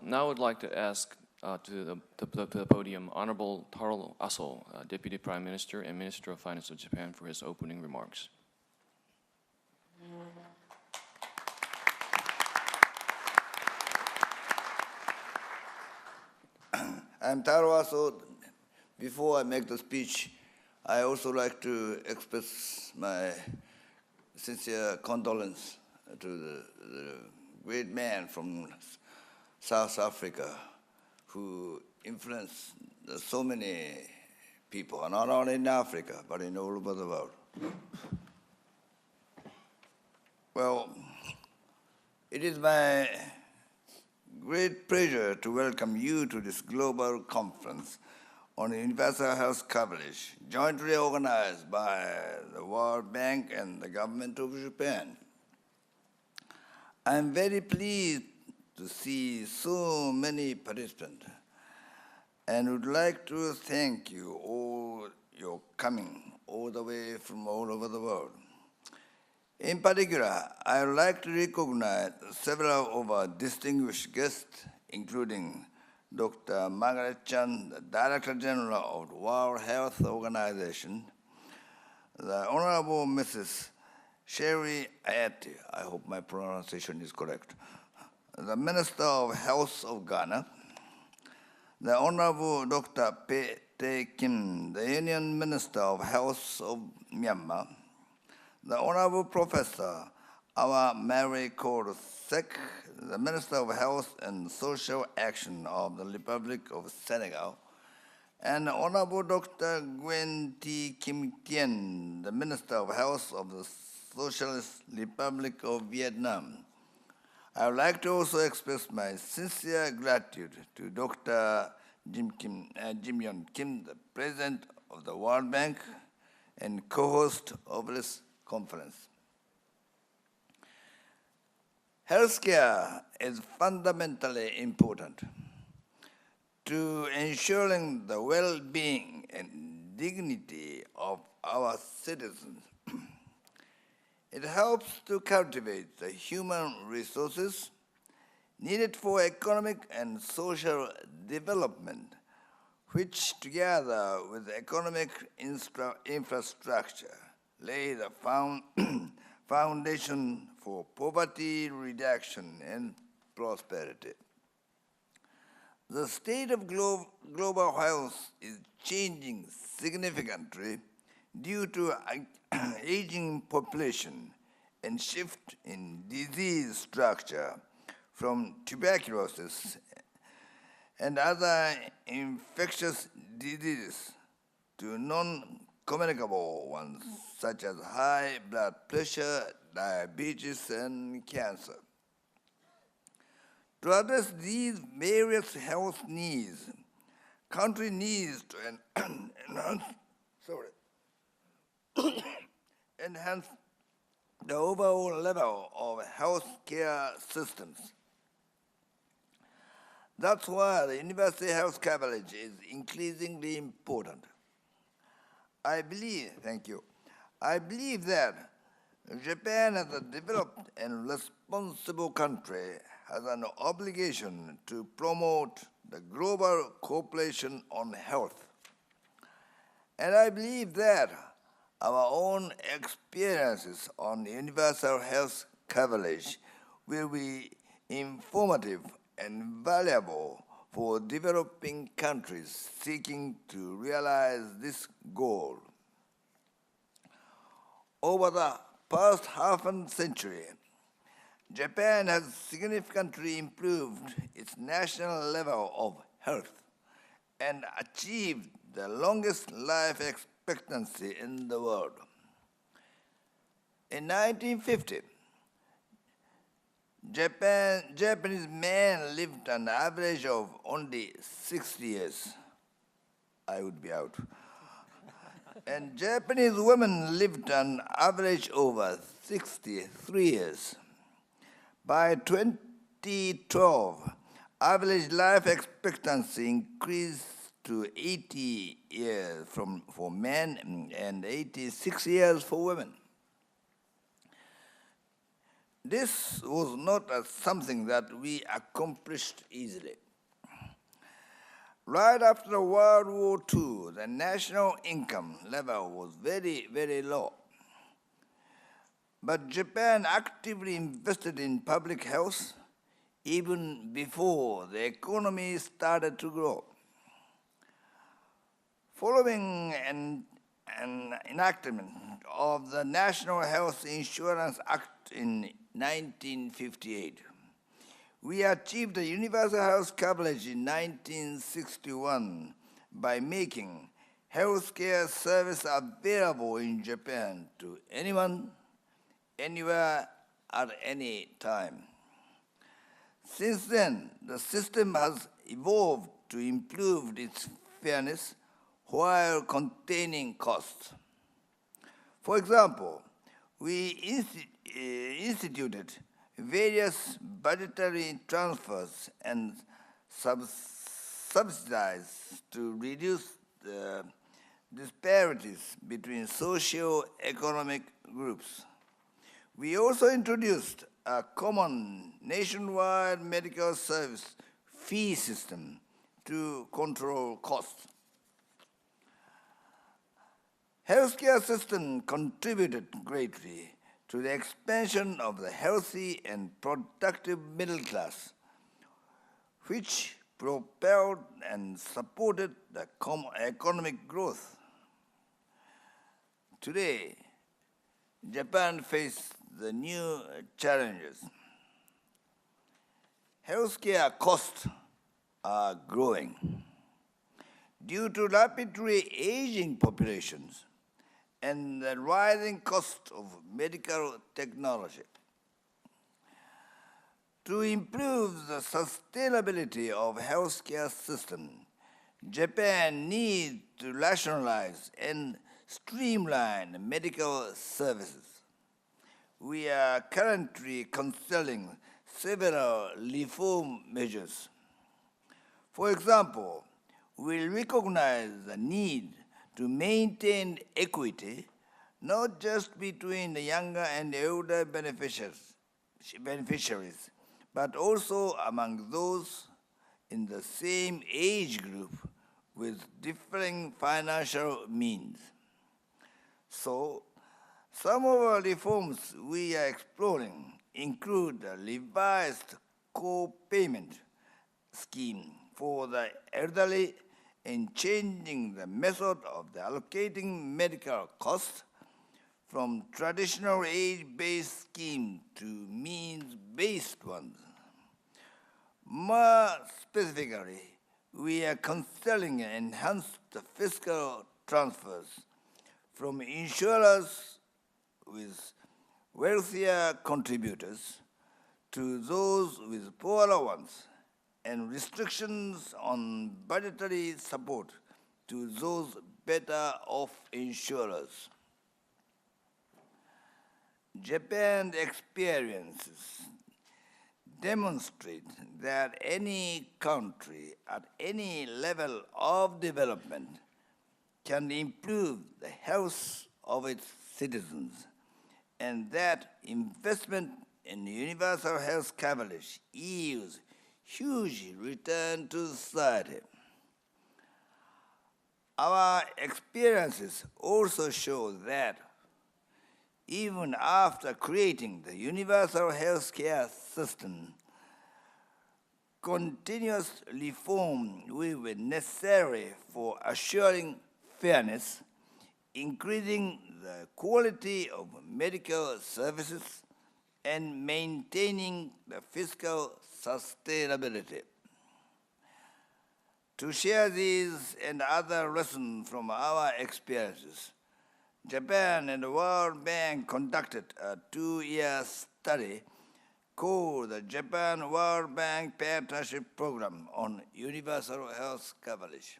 Now I'd like to ask to the podium Honorable Taro Aso, Deputy Prime Minister and Minister of Finance of Japan, for his opening remarks. I'm Taro Aso. Before I make the speech, I also like to express my sincere condolence to the great man from South Africa who influenced so many people, not only in Africa, but in all over the world. Well, it is my great pleasure to welcome you to this global conference on universal health coverage, jointly organized by the World Bank and the government of Japan. I'm very pleased to see so many participants and would like to thank you all for coming all the way from all over the world. In particular, I would like to recognize several of our distinguished guests, including Dr. Margaret Chan, the Director General of the World Health Organization, the Honorable Mrs. Sherry Ayati, I hope my pronunciation is correct, the Minister of Health of Ghana, the Honorable Dr. Pe Tae Kim, the Union Minister of Health of Myanmar, the Honorable Professor Awa Mary Kaur Sek, the Minister of Health and Social Action of the Republic of Senegal, and Honorable Dr. Nguyen T. Kim Tien, the Minister of Health of the Socialist Republic of Vietnam. I would like to also express my sincere gratitude to Dr. Jim Yong Kim, the President of the World Bank and co-host of this conference. Healthcare is fundamentally important to ensuring the well-being and dignity of our citizens. It helps to cultivate the human resources needed for economic and social development, which together with economic infrastructure lay the foundation for poverty reduction and prosperity. The state of global health is changing significantly due to aging population and shift in disease structure from tuberculosis and other infectious diseases to non-communicable ones such as high blood pressure, diabetes, and cancer. To address these various health needs, country needs to enhance the overall level of health care systems. That's why the universal health coverage is increasingly important. I believe that Japan, as a developed and responsible country, has an obligation to promote the global cooperation on health. And I believe that our own experiences on universal health coverage will be informative and valuable for developing countries seeking to realize this goal. Over the past half a century, Japan has significantly improved its national level of health and achieved the longest life expectancy in the world. In 1950, Japanese men lived an average of only 60 years. I would be out. And Japanese women lived an average over 63 years. By 2012, average life expectancy increased to 80 years for men and 86 years for women. This was not something that we accomplished easily. Right after World War II, the national income level was very, very low. But Japan actively invested in public health even before the economy started to grow. Following an enactment of the National Health Insurance Act in 1958, we achieved a universal health coverage in 1961 by making healthcare service available in Japan to anyone, anywhere, at any time. Since then, the system has evolved to improve its fairness while containing costs. For example, we instituted various budgetary transfers and subsidies to reduce the disparities between socio-economic groups. We also introduced a common nationwide medical service fee system to control costs. Healthcare system contributed greatly to the expansion of the healthy and productive middle class, which propelled and supported the economic growth. Today, Japan faces the new challenges. Healthcare costs are growing due to rapidly aging populations and the rising cost of medical technology. To improve the sustainability of healthcare system, Japan needs to rationalize and streamline medical services. We are currently considering several reform measures. For example, we recognize the need to maintain equity, not just between the younger and older beneficiaries, but also among those in the same age group with differing financial means. So, some of our reforms we are exploring include a revised co-payment scheme for the elderly and changing the method of the allocating medical costs from traditional age-based scheme to means-based ones. More specifically, we are considering enhanced fiscal transfers from insurers with wealthier contributors to those with poorer ones, and restrictions on budgetary support to those better off insurers. Japan's experiences demonstrate that any country at any level of development can improve the health of its citizens, and that investment in universal health coverage yields huge return to society. Our experiences also show that even after creating the universal healthcare system, continuous reform will be necessary for assuring fairness, increasing the quality of medical services, and maintaining the fiscal sustainability. To share these and other lessons from our experiences, Japan and the World Bank conducted a 2-year study called the Japan World Bank Partnership Program on Universal Health Coverage.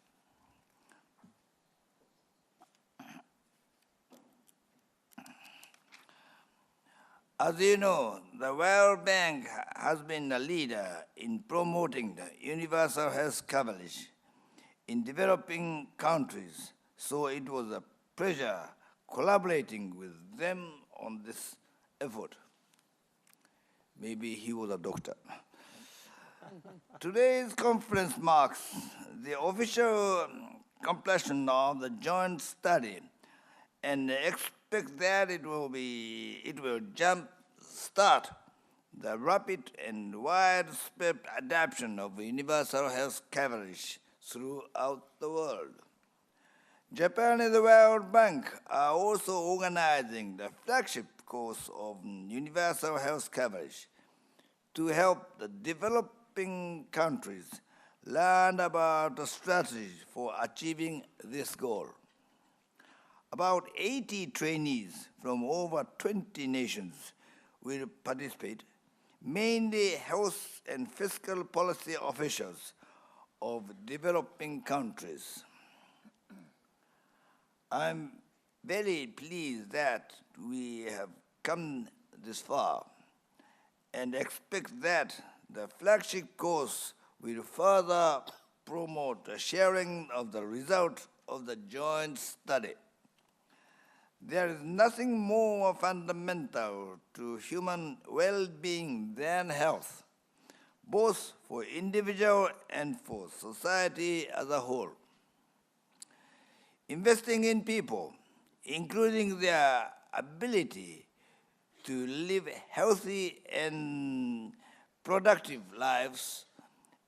As you know, the World Bank has been a leader in promoting the universal health coverage in developing countries, so it was a pleasure collaborating with them on this effort. Maybe he was a doctor. Today's conference marks the official completion of the joint study, and expect that it will jump-start the rapid and widespread adoption of universal health coverage throughout the world. Japan and the World Bank are also organizing the flagship course of universal health coverage to help the developing countries learn about the strategies for achieving this goal. About 80 trainees from over 20 nations will participate, mainly health and fiscal policy officials of developing countries. I'm very pleased that we have come this far and expect that the flagship course will further promote the sharing of the result of the joint study. There is nothing more fundamental to human well-being than health, both for individual and for society as a whole. Investing in people, including their ability to live healthy and productive lives,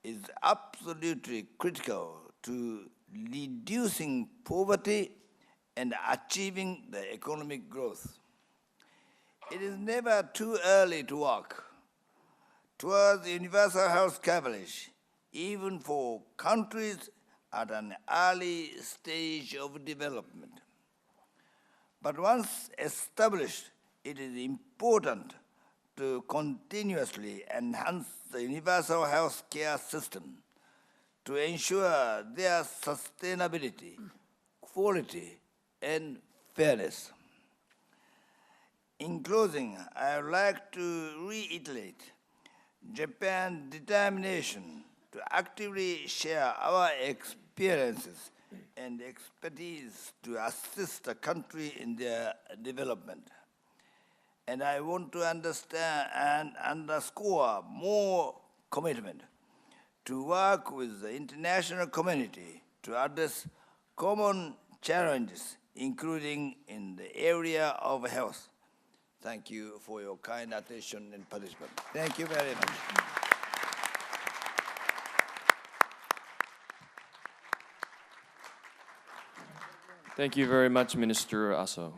is absolutely critical to reducing poverty and achieving the economic growth. It is never too early to work towards universal health coverage, even for countries at an early stage of development. But once established, it is important to continuously enhance the universal health care system to ensure their sustainability, quality, and fairness. In closing, I would like to reiterate Japan's determination to actively share our experiences and expertise to assist the country in their development. And I want to understand and underscore more commitment to work with the international community to address common challenges, including in the area of health. Thank you for your kind attention and participation. Thank you very much. Thank you very much, Minister Aso.